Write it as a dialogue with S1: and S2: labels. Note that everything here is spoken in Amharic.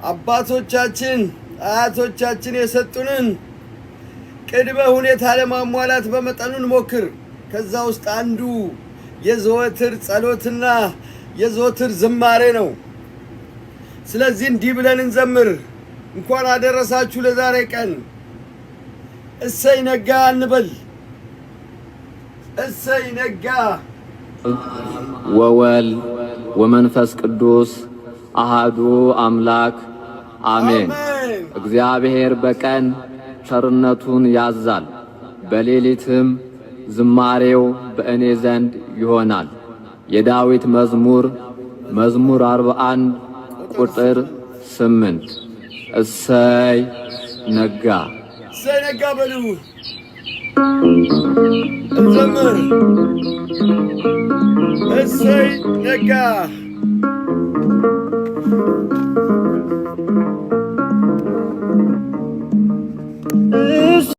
S1: አባቶቻችን አያቶቻችን የሰጡንን ቅድመ ሁኔታ ለማሟላት በመጠኑን ሞክር። ከዛ ውስጥ አንዱ የዘወትር ጸሎትና የዘወትር ዝማሬ ነው። ስለዚህ እንዲህ ብለን እንዘምር። እንኳን አደረሳችሁ ለዛሬ ቀን። እሰይ ነጋ እንበል። እሰይ ነጋ።
S2: ወወልድ ወመንፈስ ቅዱስ አሃዱ አምላክ አሜን። እግዚአብሔር በቀን ቸርነቱን ያዛል፣ በሌሊትም ዝማሬው በእኔ ዘንድ ይሆናል። የዳዊት መዝሙር 41 ቁጥር 8 እሰይ ነጋ።
S1: እሰይ ነጋ በሉ እንዘምር። እሰይ ነጋ